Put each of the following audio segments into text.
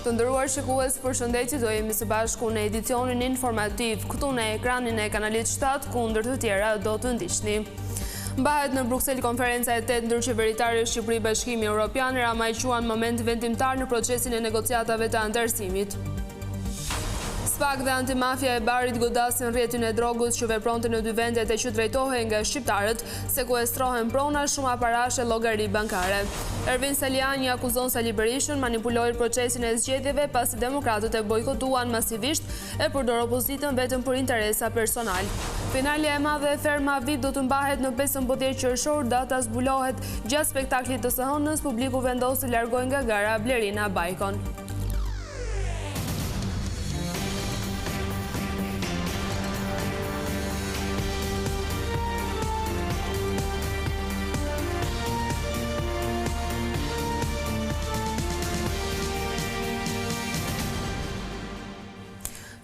Të nderuar shikues, përshëndetje, do jemi së bashku në edicionin informativ këtu në ekranin e kanalit 7, ku ndër të tjera do të ndiqni. Mbahet në Bruksel konferenca e 8 ndërqeveritare Shqipëri-Bashkimi Evropian, Rama i quan moment vendimtar në procesin e negociatave të antarësimit. SPAK dhe antimafia e Barit godasin rrjetin e drogës që vepronte në dy vendet e që drejtohen nga shqiptarët, sekuestrohen prona shumë aparash e llogari bankare. Ervin Saliani akuzon Sali Berishën manipuloi procesin e zgjedhjeve pasi demokratët e bojkotuan masivisht e përdor opozitën vetëm për interesa personal. Finalja e madhe e Ferma Vit do të mbahet në 15 qershor, data zbulohet gjatë spektaklit të së hënës, publiku vendos të largojë nga gara Blerina Bajkon.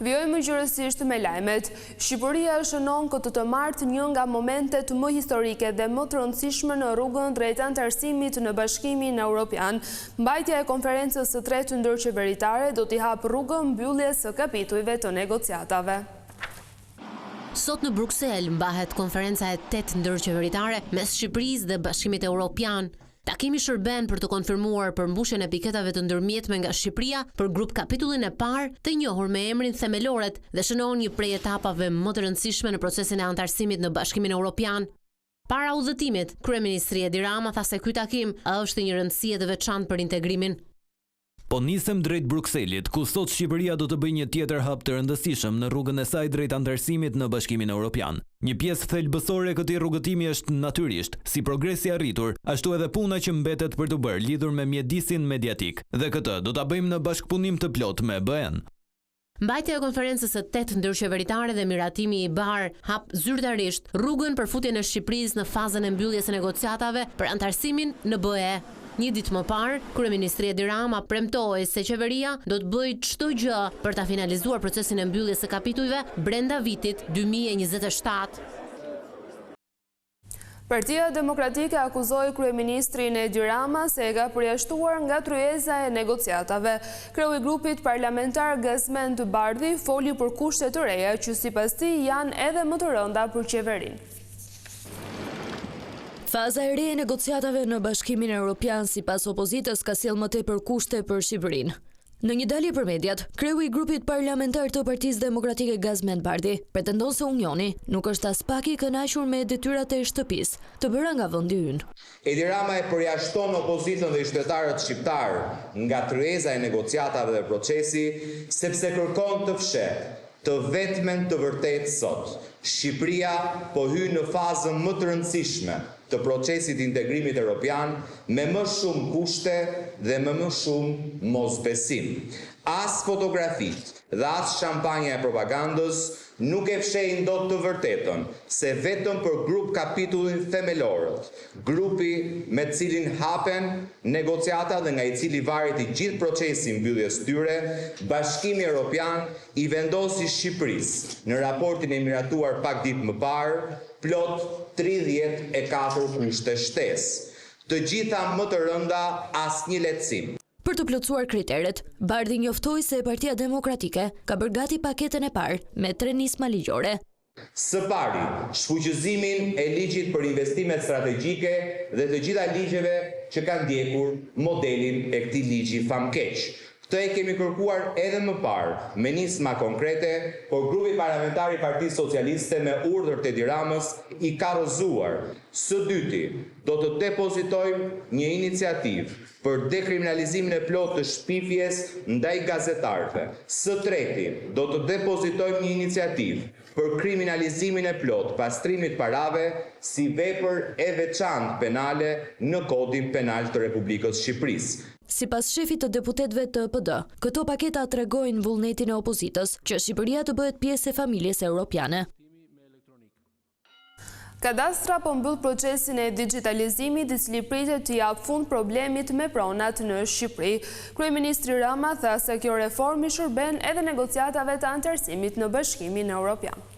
Vjojmë gjërësisht me lajmet. Shqipëria shënon këtë të martë një nga momentet më historike dhe më të rëndësishme në rrugën drejt antarësimit në Bashkimin Evropian. Mbajtja e konferencës së tretë ndërqeveritare do t'i hapë rrugën mbylljes së kapitujve të negociatave. Sot në Bruksel mbahet konferenca e 8 ndërqeveritare mes Shqipërisë dhe Bashkimit Evropian. Takimi shërben për të konfirmuar përmbushjen e piketave të ndërmjetme nga Shqipëria për grup kapitullin e parë të njohur me emrin themelorët dhe shënon një prej etapave më të rëndësishme në procesin e antarësimit në Bashkimin Evropian. Para udhëtimit, Kryeministri Edi Rama tha se ky takim është një rëndësie të veçantë për integrimin. Po nisem drejt Brukselit, ku sot Shqipëria do të bëjë një tjetër hap të rëndësishëm në rrugën e saj drejt antarësimit në Bashkimin Evropian. Një pjesë thelbësore e këtij rrugëtimi është natyrisht, si progresi i arritur, ashtu edhe puna që mbetet për të bërë lidhur me mjedisin mediatik, dhe këtë do ta bëjmë në bashkëpunim të plotë me BE-n. Mbajtja e konferencës së 8 ndërqeveritare dhe miratimi i bar hap zyrtarisht rrugën për futjen e Shqipërisë në fazën e mbylljes së negociatave për antarësimin në BE. Një ditë më parë, Kryeministri Edi Rama premtoi se qeveria do të bëjë çdo gjë për ta finalizuar procesin e mbylljes së kapitujve brenda vitit 2027. Partia Demokratike akuzoi kryeministrin Edi Rama se e ka përjashtuar nga tryeza e negociatave. Kreu i grupit parlamentar Gazmend Bardhi foli për kushte të reja që sipas tij janë edhe më të rënda për qeverinë. Faza e re e negociatave në Bashkimin Evropian sipas opozitës ka sjellë më tepër kushte për Shqipërinë. Në një dalje për mediat, kreu i grupit parlamentar të Partisë Demokratike Gazmend Bardhi pretendon se Unioni nuk është as pak i kënaqur me detyrat e shtëpisë të bëra nga vendi ynë. Edi Rama e përjashton opozitën dhe qytetarët shqiptar nga tryeza e negociatave dhe procesi sepse kërkon të fshetë të vetmen të vërtetë sot. Shqipëria po hyn në fazën më të rëndësishme të procesit integrimit evropian me më shumë kushte dhe me më shumë mosbesim. As fotografit dhe as shampanja e propagandës nuk e fshehin dot të vërtetën se vetëm për grup kapitullin themelorët, grupi me cilin hapen negociata dhe nga i cili varet i gjithë procesi mbylljes tyre, Bashkimi Evropian i vendosi Shqipërisë në raportin e miratuar pak ditë më parë plot 34 kushte shtesë. Të gjitha më të rënda asnjë lehtësim. Për të plotësuar kriteret, Bardhi njoftoi se Partia Demokratike ka bërë gati paketën e parë me 3 nisma ligjore. Së pari, shfuqëzimin e ligjit për investimet strategjike dhe të gjitha ligjeve që kanë ndjekur modelin e këtij ligji famkeq. Këtë e kemi kërkuar edhe më parë me nisma konkrete, por grupi parlamentar i Partisë Socialiste me urdhër të Edi Ramës i ka rrëzuar. Së dyti, do të depozitojmë një iniciativë për dekriminalizimin e plotë të shpifjes ndaj gazetarëve. Së treti, do të depozitojmë një iniciativë për kriminalizimin e plotë pastrimit parave si vepër e veçantë penale në Kodin Penal të Republikës Shqipërisë. Sipas shefit të deputetëve të PD, këto paketa tregojnë vullnetin e opozitës që Shqipëria të bëhet pjesë e familjes europiane. Kadastra po mbyll procesin e digitalizimit i cili pritet të japë fund problemit me pronat në Shqipëri. Kryeministri Rama tha se kjo reformë i shërben edhe negociatave të antarësimit në Bashkimin Evropian.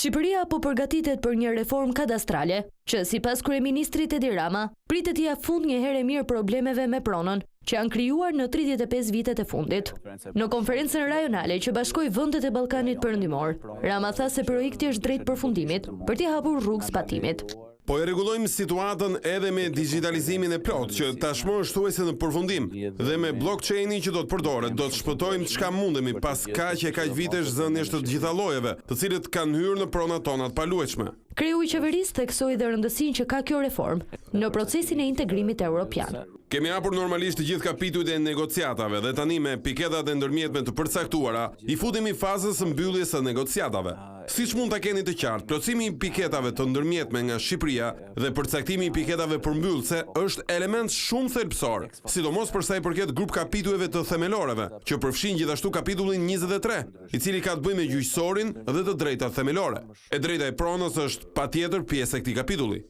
Shqipëria po përgatitet për një reformë kadastrale, që sipas kryeministrit Edi Rama, pritet ia fund një herë mirë problemeve me pronën, që janë krijuar në 35 vitet e fundit. Në konferencën rajonale që bashkoi vendet e Ballkanit Perëndimor, Rama tha se projekti është drejt përfundimit për t'i hapur rrugë zbatimit. Po e rregullojmë situatën edhe me digitalizimin e plot, që tashmë është thuajse në përfundim, dhe me blockchainin që do të përdoret, do të shpëtojmë çka mundemi pas kaq vitesh zënjesh të gjitha llojeve, të cilët kanë hyrë në pronat tona të paluajtshme. Kreu i qeverisë theksoi dhe rëndësinë që ka kjo reformë në procesin e integrimit evropian. Kemi hapur normalisht të gjithë kapitujt e negociatave dhe tani me piketat e ndërmjetme të përcaktuara, i futemi fazës së mbylljes së negociatave. Siç mund ta keni të qartë, plotësimi i piketave të ndërmjetme nga Shqipëria dhe përcaktimi i piketave përmbyllëse është element shumë thelbësor, sidomos për sa i përket grup kapitujve të themeloreve, që përfshin gjithashtu kapitullin 23, i cili ka të bëjë me gjyqësorin dhe të drejtat themelore. E drejta e pronës është patjetër pjesë e këtij kapitulli.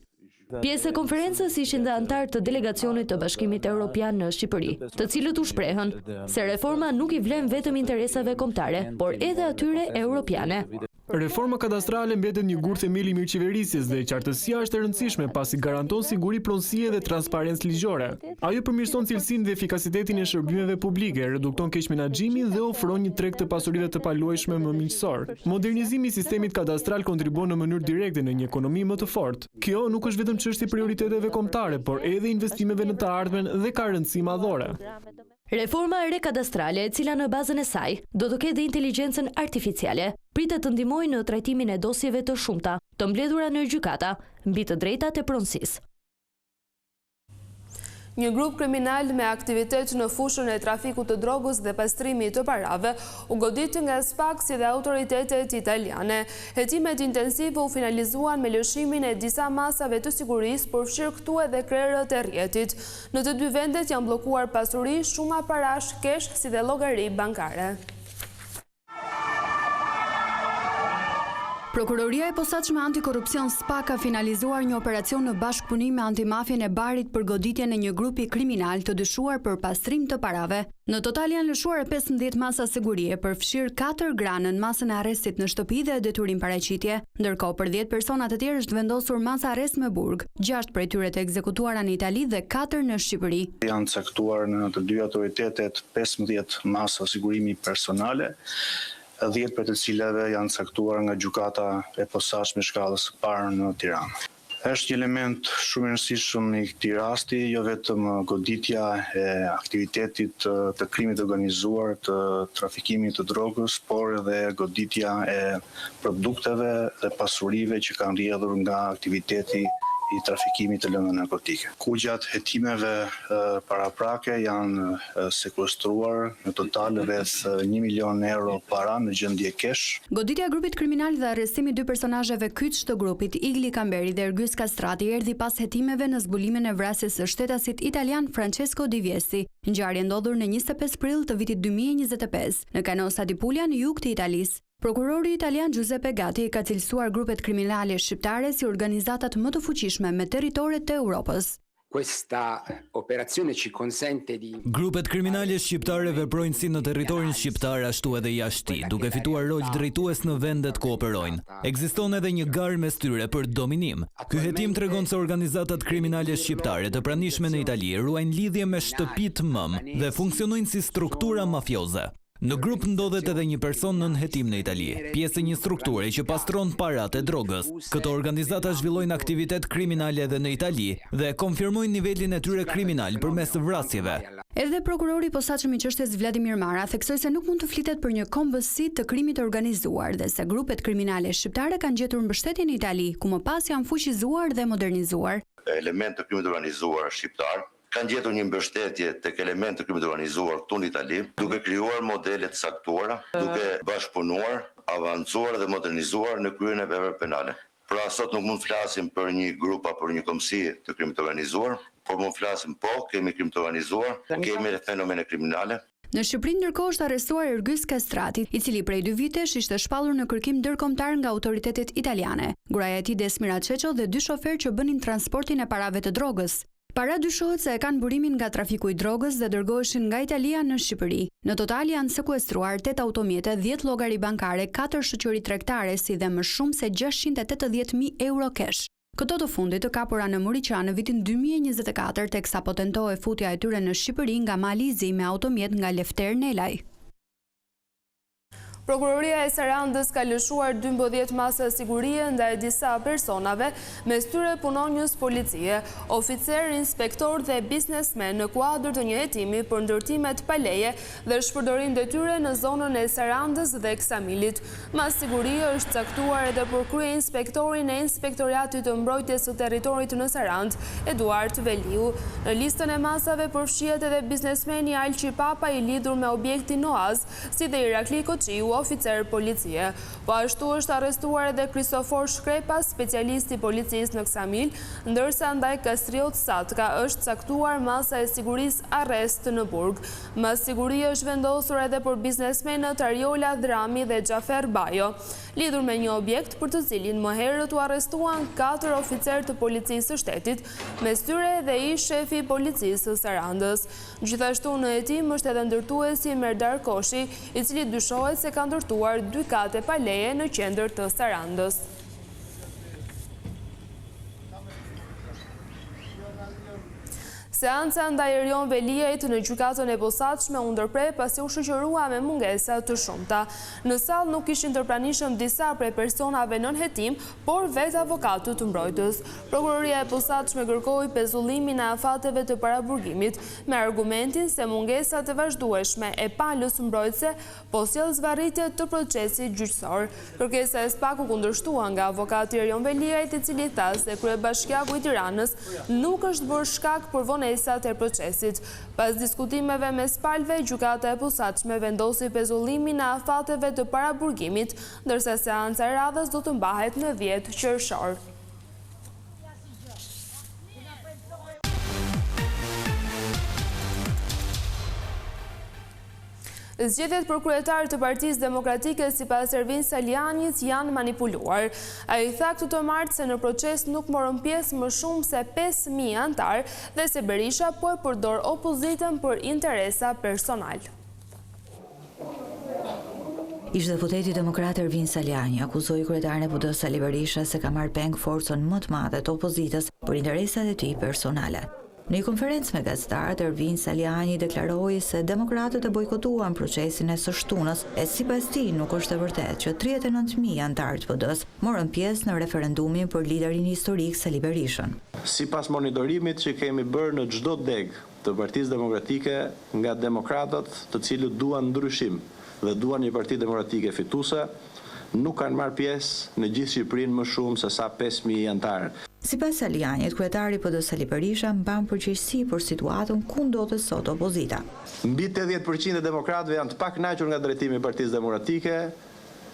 Pjesë e konferencës ishin dhe antarë të delegacionit të Bashkimit Evropian në Shqipëri, të cilët u shprehën se reforma nuk i vlen vetëm interesave kombëtare, por edhe atyre europiane. Reforma kadastrale mbetet një gur themeli i mirëqeverisjes dhe qartësia është e rëndësishme pasi garanton siguri, pronësie dhe transparencë ligjore. Ajo përmirëson cilësinë dhe efikasitetin e shërbimeve publike, redukton keq menaxhimin dhe ofron një treg të pasurive të paluajshme më miqësor. Modernizimi i sistemit kadastral kontribuon në mënyrë direkte në një ekonomi më të fortë. Kjo nuk është vetëm çështje prioriteteve kombëtare, por edhe investimeve në të ardhmen dhe ka rëndësi madhore. Reforma e rekadastrale, e cila në bazën e saj do të ketë inteligjencën artificiale, pritet të ndihmojë në trajtimin e dosjeve të shumta, të mbledhura në gjykata, mbi të drejtat e pronësisë. Një grup kriminal me aktivitet në fushën e trafikut të drogës dhe pastrimit të parave u godit nga SPAK-si dhe autoritetet italiane. Hetimet intensive u finalizuan me lëshimin e disa masave të sigurisë, përfshirë këtu edhe krerët e rjetit. Në të dy vendet janë bllokuar pasuri, shumë parash, kesh si dhe llogari bankare. Prokuroria e posaçme antikorrupsion SPAK ka finalizuar një operacion në bashkëpunim me antimafjen e Barit për goditjen e një grupi kriminal të dyshuar për pastrim të parave. Në total janë lëshuar 15 masa sigurie, përfshirë 4 gra në masën e arrestit në shtëpi dhe detyrim paraqitje, ndërkohë për 10 persona të tjerë është vendosur masa arrest me burg, 6 prej tyre të ekzekutuara në Itali dhe 4 në Shqipëri. Janë caktuar në të dy autoritetet 15 masa sigurimi personale, 10 për të cilave janë caktuar nga gjykata e posaçme shkallës së parë në Tiranë. Është një element shumë i rëndësishëm në këtij rasti, jo vetëm goditja e aktivitetit të krimit organizuar, të trafikimit të drogës, por edhe goditja e produkteve dhe pasurive që kanë rrjedhur nga aktiviteti i trafikimit të lëndëve narkotike. Ku gjatë hetimeve paraprake janë sekuestruar në total rreth 1 milion euro para në gjendje kesh. Goditja e grupit kriminal dhe arrestimi 2 personazheve kyç të grupit, Igli Kamberi dhe Ergys Kastrati, erdhi pas hetimeve në zbulimin e vrasjes së shtetasit italian Francesco Di Viesti. Ngjarje ndodhur në 25 prill të vitit 2025 në Canosa di Puglia në jug të Italisë. Prokurori italian Giuseppe Gatti ka cilësuar grupet kriminale shqiptare si organizatat më të fuqishme me territore të Europës. Questa operazione ci consente di... Grupet kriminale shqiptare veprojnë si në territorin shqiptar ashtu edhe jashtë, duke fituar rol drejtues në vendet ku operojnë. Ekziston edhe një garë mes tyre për dominim. Ky hetim tregon se organizatat kriminale shqiptare të pranishme në Itali ruajnë lidhje me shtëpitë mëm dhe funksionojnë si struktura mafioze. Në grup ndodhet edhe një person nën hetim në Itali, pjesë e një strukture që pastron parat e drogës. Këto organizata zhvillojnë aktivitet kriminale edhe në Itali dhe konfirmojnë nivelin e tyre kriminal përmes vrasjeve. Edhe prokurori i posaçëm i çështjes Vladimir Mara theksoi se nuk mund të flitet për një kombësi të krimit organizuar dhe se grupet kriminale shqiptare kanë gjetur mbështetje në Itali, ku më pas janë fuqizuar dhe modernizuar. Element të krimit organizuar shqiptar kanë gjetur një mbështetje tek element të krimit organizuar këtu në Itali, duke krijuar modele të saktuara, duke bashkëpunuar, avancuar dhe modernizuar në kryen e veprave penale. Pra sot nuk mund të flasim për një grup apo për një komsi të krimit organizuar, por mund të flasim kemi krim të organizuar, kemi fenomene kriminale. Në Shqipëri ndërkohë është arrestuar Ergys Kastrati, i cili prej 2 vitesh ishte shpallur në kërkim ndërkombëtar nga autoritetet italiane. Gruaja e tij Desmira Çeço dhe 2 shoferë që bënin transportin e parave të drogës. Paradyshohet se e kanë burimin nga trafiku i drogës dhe dërgoheshin nga Italia në Shqipëri. Në total janë sekuestruar 8 automjete, 10 llogari bankare, 4 shoqëri tregtare, si dhe më shumë se 680.000 euro kesh. Këto të fundit të kapura në Muriqa në vitin 2024, teksa po tentohej futja e tyre në Shqipëri nga mali i zi me automjet nga Lefter Nelaj. Prokuroria e Sarandës ka lëshuar 12 masa sigurie ndaj disa personave, mes tyre punonjës policie, oficer, inspektor dhe biznesmen në kuadër të një hetimi për ndërtimet pa leje dhe shpërdorim detyre në zonën e Sarandës dhe Ksamilit. Mas sigurie është caktuar edhe për krye inspektorin e Inspektoriatit të Mbrojtjes së Territorit në Sarandë, Eduard Veliu. Në listën e masave përfshihet edhe biznesmeni Alqi Papa i lidhur me objektin Noaz, si dhe Irakli Koqiu, oficer policie. Po ashtu është arrestuar edhe Kristofor Shkrepa, specialisti policisë në Ksamil, ndërsa ndaj Kastriot Satka është caktuar masa e sigurisë arrest në Burg. Mas siguria është vendosur edhe për biznesmenët Ariola Drami dhe Xhafer Bajo, lidhur me një objekt për të cilin më herët u arrestuan 4 oficer të policisë së shtetit, mes tyre edhe ish shefi i policisë së Sarandës. Gjithashtu në hetim është edhe ndërtuesi Merdar Koshi, i cili dyshohet se ka ndërtuar 2 kate pa leje në qendër të Sarandës. Seanca ndaj Erion Veliajt në gjykatën e posaçme u ndërprer pasi u shoqërua me mungesa të shumta. Në sallë nuk ishin të pranishëm disa prej personave nën hetim, por vetë avokatët të mbrojtës. Prokuroria e posaçme kërkoi pezullimin e afateve të paraburgimit me argumentin se mungesat e vazhdueshme e palës mbrojtëse po sjell zvarritje të procesit gjyqësor. Kërkesa e SPAK u kundërshtua nga avokati Erion Veliajt, i cili tha se kryebashkiaku i Tiranës nuk është bërë shkak për vonesat e procesit. Pas diskutimeve mes palëve, gjykata e posaçme vendosi pezullimin e afateve të paraburgimit, ndërsa seanca e radhës do të mbahet në 10 qershor. Zgjedhjet për kryetar të Partisë Demokratike sipas Ervin Salianit janë manipuluar. Ai tha këtë të martë se në proces nuk morën pjesë më shumë se 5.000 antar dhe se Berisha po e përdor opozitën për interesa personal. Ish-deputeti demokrat Ervin Saliani akuzoi kryetarin e PD Sali Berisha se ka marrë peng forcën më të madhe të opozitës për interesat e tij personale. Në një konferencë me gazetarët, Ervin Saliani deklaroi se demokratët e bojkotuan procesin e së shtunës e sipas tij nuk është e vërtetë që 39.000 antarë të PD-s morën pjesë në referendumin për liderin historik Sali Berishën. Sipas monitorimit që kemi bërë në çdo deg të Partisë Demokratike nga demokratët, të cilët duan ndryshim dhe duan një parti demokratike fituese, nuk kanë marrë pjesë në gjithë Shqipërinë më shumë se sa 5.000 antarë. Sipas Salianit, kryetari i PD Sali Berisha mban përgjegjësi për situatën ku ndodhet sot opozita. Mbi 80% e demokratëve janë të pakënaqur nga drejtimi i Partisë Demokratike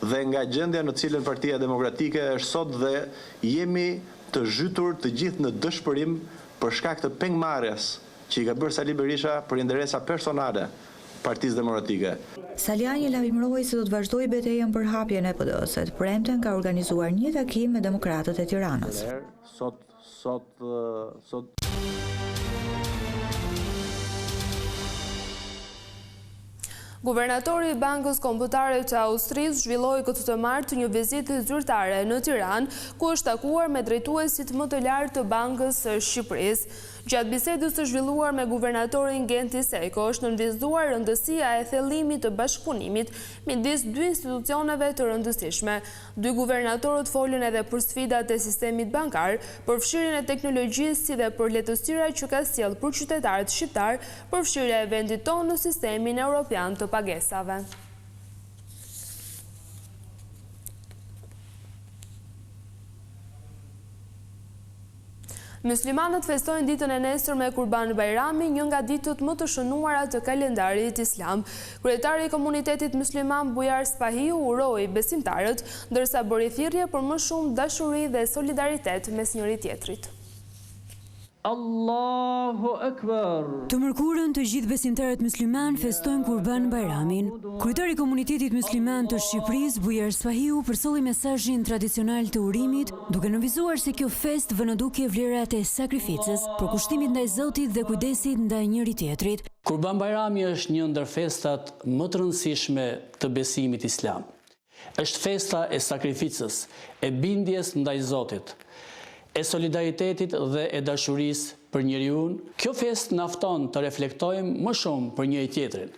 dhe nga gjendja në cilën Partia Demokratike është sot, dhe jemi të zhytur të gjithë në dëshpërim për shkak të pengmarrjes që i ka bërë Sali Berisha për interesa personale Partisë Demokratike. Saliani lajmëroi se do të vazhdojë betejën për hapjen e PD-s. Të premten ka organizuar një takim me demokratët e Tiranës. Guvernatori i Bankës Kombëtare të Austrisë zhvilloi këtë të martë një vizitë zyrtare në Tiranë, ku është takuar me drejtuesit më të lartë të Bankës së Shqipërisë. Gjatë bisedës së zhvilluar me guvernatorin Genti Seko është nënvizuar rëndësia e thellimit të bashkëpunimit midis 2 institucioneve të rëndësishme. 2 guvernatorët folën edhe për sfidat e sistemit bankar, për fshirjen e teknologjisë si dhe për lehtësirat që ka sjellë për qytetarët shqiptar përfshirja e vendit tonë në sistemin evropian të pagesave. Muslimanët festojnë ditën e nesër me Kurban Bajrami, një nga ditët më të shënuara të kalendarit islam. Kryetari i komunitetit musliman Bujar Spahiu uroi besimtarët, ndërsa bëri thirrje për më shumë dashuri dhe solidaritet mes njëri tjetrit. Allahu Akbar. Të mërkurën të gjithë besimtarët musliman festojnë Kurban Bayramin. Kryetari i komunitetit musliman të Shqipërisë, Bujar Sfahiu, përsolli mesazhin tradicional të urimit, duke nënvizuar se kjo fest vën në dukje vlerat e sakrificës, për kushtimit ndaj Zotit dhe kujdesit ndaj njëri tjetrit. Kurban Bayrami është një ndër festat më të rëndësishme të besimit islam. Është festa e sakrificës, e bindjes ndaj Zotit, e solidaritetit dhe e dashurisë për njeriun. Kjo fest na fton të reflektojmë më shumë për njëri tjetrin,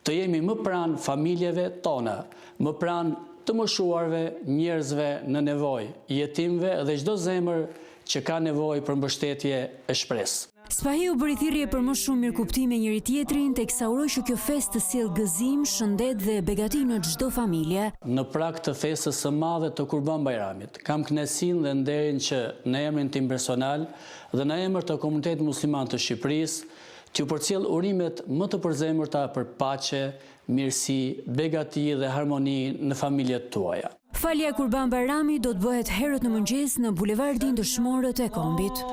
të jemi më pranë familjeve tona, më pranë të moshuarve, njerëzve në nevojë, jetimve dhe çdo zemër që ka nevojë për mbështetje e shpresë. Sfahiu bëri thirrje për më shumë mirëkuptime njëri tjetrin, teksa uroi që kjo festë të sjellë gëzim, shëndet dhe begati në çdo familje. Në prag të festës së madhe të Kurban Bayramit, kam kënaqësinë dhe nderin që në emrin tim personal dhe në emër të komunitetit musliman të Shqipërisë, t'ju përcjell urimet më të përzemërta për paqe, mirësi, begati dhe harmoni në familjet tuaja. Falja e Kurban Bayrami do të bëhet herët në mëngjes në bulevardin Dëshmorët e Kombit.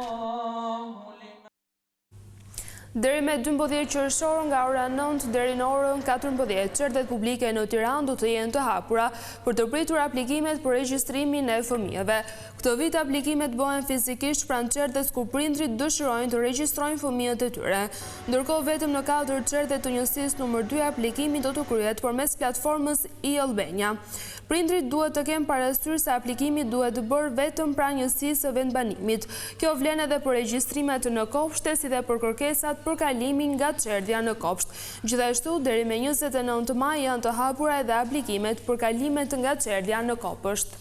Deri me 12 qershor nga ora 9 deri në orën 14, çertet publike në Tiranë do të jenë të hapura për të pritur aplikimet për regjistrimin e fëmijëve. Këtë vit aplikimet bëhen fizikisht pranë çertes ku prindrit dëshirojnë të regjistrojnë fëmijët e tyre. Ndërkohë vetëm në 4 çerte të njësisë numër 2 aplikimi do të kryhet përmes platformës e-Albania. Prindrit duhet të kenë parasysh se aplikimi duhet të bërë vetëm pranë njësisë së vendbanimit. Kjo vlen edhe për regjistrimet në kopshte si dhe për kërkesat për kalimin nga çerdhja në kopsht. Gjithashtu, deri me 29 maj janë të hapura edhe aplikimet për kalimet nga çerdhja në kopsht.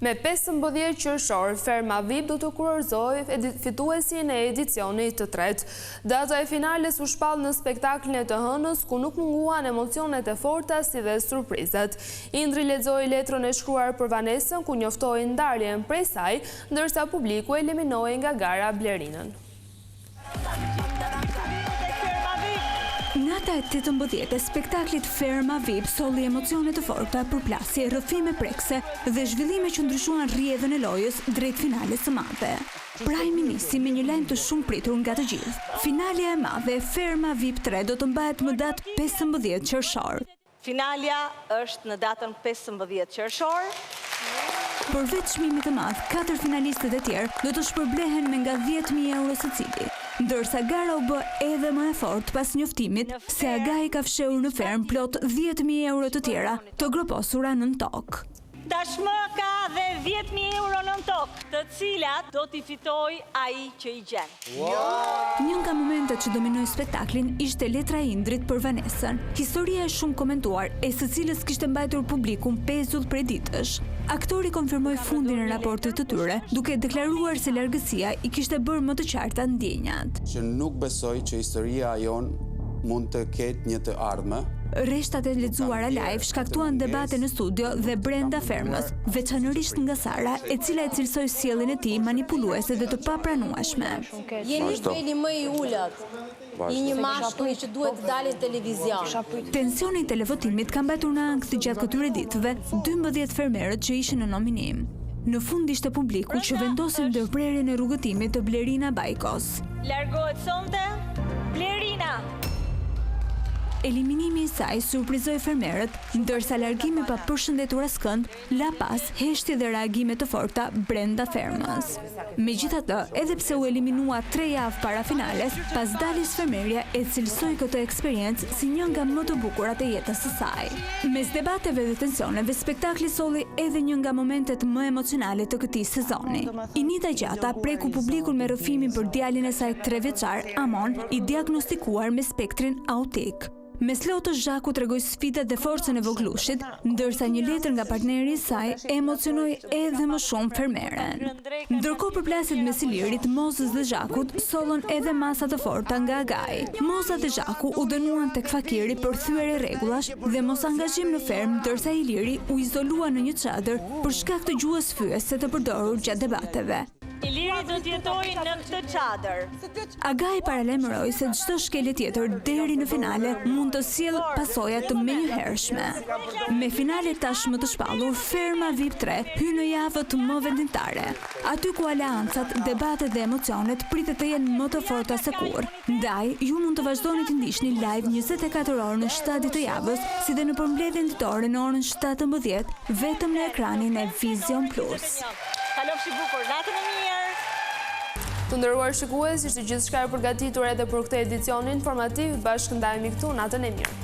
Me 15 qershor, Ferma VIP do të kurorëzojë fituesin e edicionit të tretë. Data e finales u shpall në spektaklin e të hënës, ku nuk munguan emocionet e forta si dhe surprizat. Indri lexoi letrën e shkruar për Vanesën, ku njoftoi ndarjen prej saj, ndërsa publiku eliminoi nga gara Blerinën. Nata e 18 e spektaklit Ferma VIP solli emocione të forta, përplasje, rrëfime prekse dhe zhvillime që ndryshuan rrjedhën e lojës drejt finales së madhe. Prime nisi me një lajm të shumë pritur nga të gjithë. Finalja e madhe Ferma VIP 3 do të mbahet më datë 15 qershor. Finalja është në datën 15 qershor. Përveç çmimit të madh, 4 finalistët e tjerë do të shpërblehen me nga 10.000 euro secili. Ndërsa gara u bë edhe më e fortë pas njoftimit se Agai ka fshehur në ferm plot 10.000 euro të tjera, të groposura nën tokë. Tashmë ka dhe 10.000 euro nën tokë, të cilat do t'i fitoj ai që i gjen. Një nga momentet që dominoi spektaklin ishte letra e Indrit për Vanesën. Historia e shumë komentuar, e së cilës kishte mbajtur publikun pezull prej ditësh. Aktori konfirmoi fundin e raportit të tyre, duke deklaruar se largësia i kishte bërë më të qarta ndjenjat. Që nuk besoj që historia jon mund të ketë një të ardhme. Rreshtat e lexuara live shkaktuan debate në studio dhe brenda fermës, veçanërisht nga Sara, e cila e cilsoi sjelljen e tij manipuluese dhe të papranueshme. Jeni niveli më i ulët i një mashkulli që duhet të dalë në televizion. Tensioni i televotimit ka mbajtur në ankth gjatë këtyre ditëve 12 fermerët që ishin në nominim. Në fund ishte publiku që vendosi ndërprerjen e rrugëtimit të Blerina Bajkos. Largohet sonte Blerina. Eliminimi i saj surprizoi fermerët, ndërsa largimi pa përshëndetur askënd la pas heshtje dhe reagime të forta brenda fermës. Megjithatë, edhe pse u eliminua 3 javë para finales, pas daljes fermerja e cilsoi këtë eksperiencë si një nga më të bukurat e jetës së saj. Mes debateve dhe tensioneve, spektakli solli edhe një nga momentet më emocionale të këtij sezoni. Inita Gjata preku publikun me rrëfimin për djalin e saj 3 vjeçar, Amon, i diagnostikuar me spektrin autik. Mes lotës Zhaku tregoi sfidat dhe forcën e voglushit, ndërsa një letër nga partneri i saj emocionoi edhe më shumë fermeren. Ndërkohë përplasjet mes Ilirit, Mozës dhe Zhakut sollën edhe masa të forta nga Agai. Moza dhe Zhaku u dënuan tek fakiri për thyerje rregullash dhe mos angazhim në ferm, ndërsa Iliri u izolua në një çadër për shkak të gjuhës fyese të përdorur gjatë debateve. Iliri do të jetojë në këtë çadër. Agai paralajmëroi se çdo shkelje tjetër deri në finale mund të sjellë pasoja të menjëhershme. Me finale tashmë të shpallur, Ferma VIP 3 hyn në javët më vendimtare. Aty ku aleancat, debatet dhe emocionet pritet të jenë më të forta se kurrë. Ndaj, ju mund të vazhdoni të ndiqni live 24 orë në 7 ditë të javës, si dhe në përmbledhjen ditore në orën 17 vetëm në ekranin e Vision Plus. Kalofshi bukur, natën e mirë. Të nderuar shikues, ishte gjithçka e përgatitur edhe për këtë edicion informativ. Bashkë ndajemi këtu, natën e mirë.